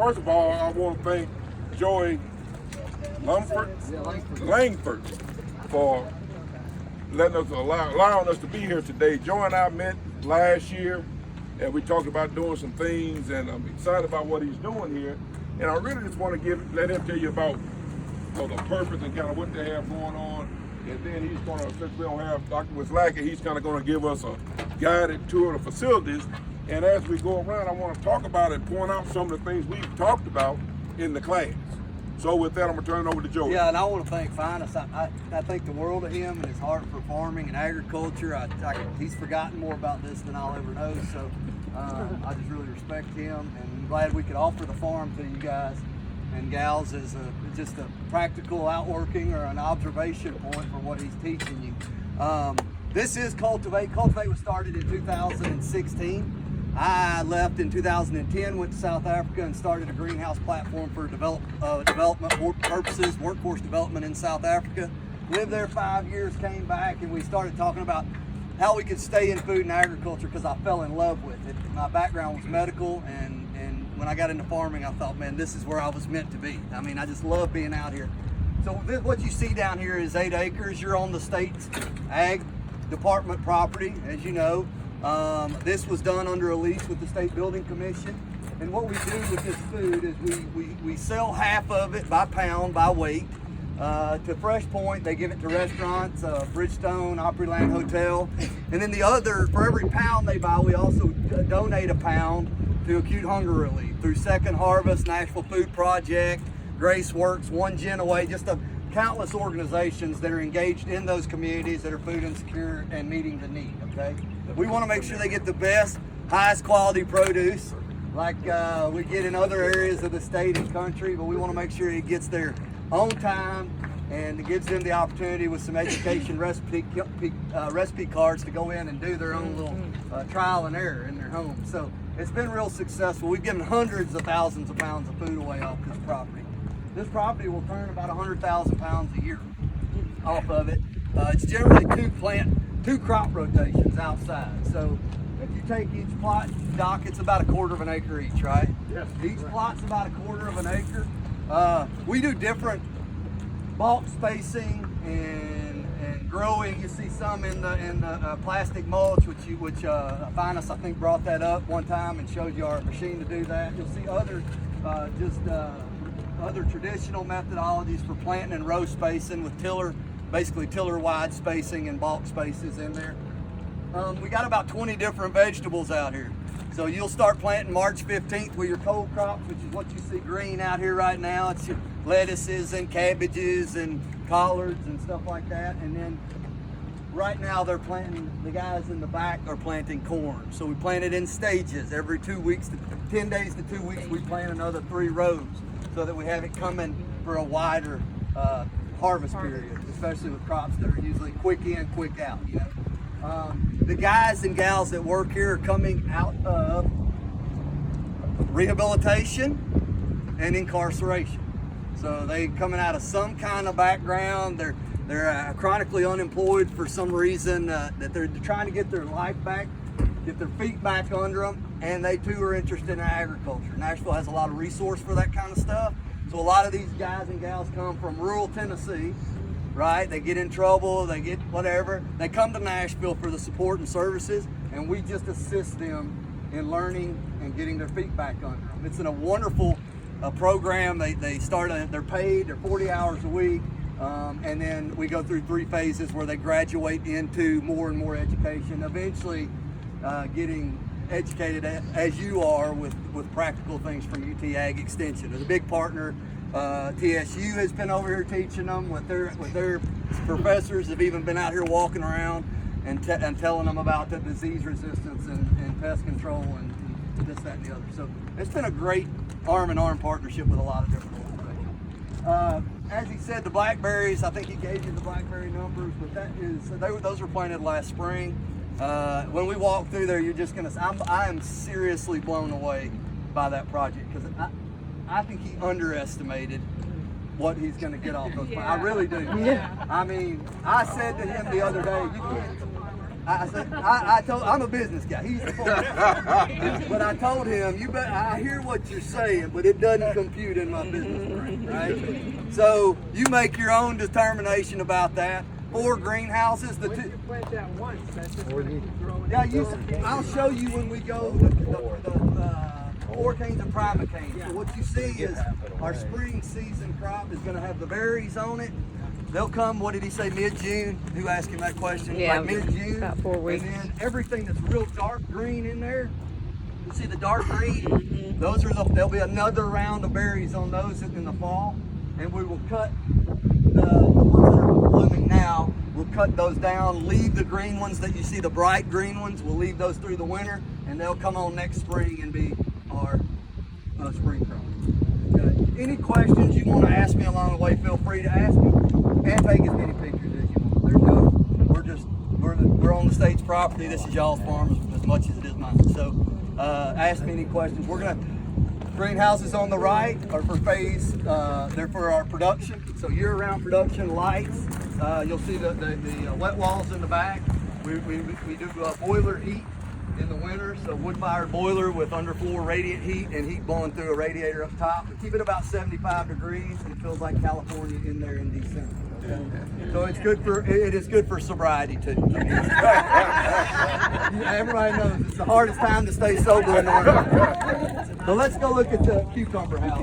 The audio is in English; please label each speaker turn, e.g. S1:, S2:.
S1: first of all, I want to thank Joey Langford for allowing us to be here today. Joey and I met last year, and we talked about doing some things, and I'm excited about what he's doing here. And I really just want to let him tell you about the purpose and kind of what they have going on. And then he's going to, since we don't have Dr. Wislacki, he's kind of going to give us a guided tour of the facilities. And as we go around, I want to talk about and point out some of the things we've talked about in the class. So with that, I'm going to turn it over to Joey.
S2: Yeah, and I want to thank Finus. I think the world of him and his heart for farming and agriculture. He's forgotten more about this than I'll ever know. So I just really respect him, and I'm glad we could offer the farm to you guys and gals as just a practical outworking or an observation point for what he's teaching you. This is Cult2Vate. Cult2Vate was started in 2016. I left in 2010, went to South Africa and started a greenhouse platform for development purposes, workforce development in South Africa. Lived there 5 years, came back, and we started talking about how we could stay in food and agriculture because I fell in love with it. My background was medical, and when I got into farming, I thought, man, this is where I was meant to be. I mean, I just love being out here. So what you see down here is 8 acres. You're on the state's ag department property, as you know. This was done under a lease with the State Building Commission. And what we do with this food is we sell half of it by pound, by weight, to Fresh Point. They give it to restaurants, Bridgestone, Opryland Hotel. And then the other, for every pound they buy, we also donate a pound to Acute Hunger Relief through Second Harvest, Nashville Food Project, Grace Works, One Gen Away, just countless organizations that are engaged in those communities that are food insecure and meeting the need, okay? We want to make sure they get the best, highest quality produce like we get in other areas of the state and country, but we want to make sure it gets there on time and it gives them the opportunity with some education recipe cards to go in and do their own little trial and error in their home. So it's been real successful. We've given hundreds of thousands of pounds of food away off this property. This property will turn about 100,000 pounds a year off of it. It's generally two crop rotations outside. So if you take each plot, Doc, it's about 1/4 of an acre each, right?
S1: Yes.
S2: Each plot's about 1/4 of an acre. We do different bulk spacing and growing. You see some in the plastic mulch, which Finus I think brought that up one time and showed you our machine to do that. You'll see other other traditional methodologies for planting and row spacing with basically tiller wide spacing and bulk spaces in there. We got about 20 different vegetables out here. So you'll start planting March 15th with your cold crops, which is what you see green out here right now. It's your lettuces and cabbages and collards and stuff like that. And then right now the guys in the back are planting corn. So we plant it in stages. Every 2 weeks, 10 days to 2 weeks, we plant another 3 rows so that we have it coming for a wider harvest period, especially with crops that are usually quick in, quick out. You know, the guys and gals that work here are coming out of rehabilitation and incarceration. So they coming out of some kind of background. They're chronically unemployed for some reason that they're trying to get their life back, get their feet back under them, and they too are interested in agriculture. Nashville has a lot of resource for that kind of stuff. So a lot of these guys and gals come from rural Tennessee, right? They get in trouble, they get whatever. They come to Nashville for the support and services, and we just assist them in learning and getting their feet back under them. It's in a wonderful program. They're paid, they're 40 hours a week, and then we go through 3 phases where they graduate into more and more education, eventually getting educated as you are with practical things from UT Ag Extension. As a big partner, TSU has been over here teaching them with their professors, have even been out here walking around and telling them about the disease resistance and pest control and this, that, and the other. So it's been a great arm-in-arm partnership with a lot of different organizations. As he said, the blackberries, I think he gave you the blackberry numbers, but those were planted last spring. When we walk through there, you're just gonna. I am seriously blown away by that project because I think he underestimated what he's gonna get off those plants. I really do.
S3: Yeah.
S2: I mean, I said to him the other day, I said, I told, I'm a business guy. He's the farmer. But I told him, I hear what you're saying, but it doesn't compute in my business brain, right? So you make your own determination about that. 4 greenhouses.
S3: You plant that once, that's just going to keep growing.
S2: Yeah, I'll show you when we go the 4 canes of private canes. So what you see is our spring season crop is going to have the berries on it. They'll come, what did he say, mid-June? Who asked him that question?
S4: Yeah,
S2: like mid-June.
S4: about 4 weeks.
S2: And then everything that's real dark green in there, you see the dark green? Those are there'll be another round of berries on those in the fall. And we will cut the ones that are blooming now, we'll cut those down, leave the green ones that you see, the bright green ones, we'll leave those through the winter, and they'll come on next spring and be our spring crop. Okay. Any questions you want to ask me along the way, feel free to ask me, and take as many pictures as you want. There's no, we're on the state's property. This is y'all's farm as much as it is mine. So ask me any questions. We're gonna greenhouses on the right are for phase. They're for our production. So year-round production lights. You'll see the wet walls in the back. We do boiler heat in the winter, so wood-fired boiler with underfloor radiant heat and heat blowing through a radiator up top. We keep it about 75 degrees, and it feels like California in there in December. Okay? So it is good for sobriety too. Everybody knows it's the hardest time to stay sober in the winter. So let's go look at the cucumber house.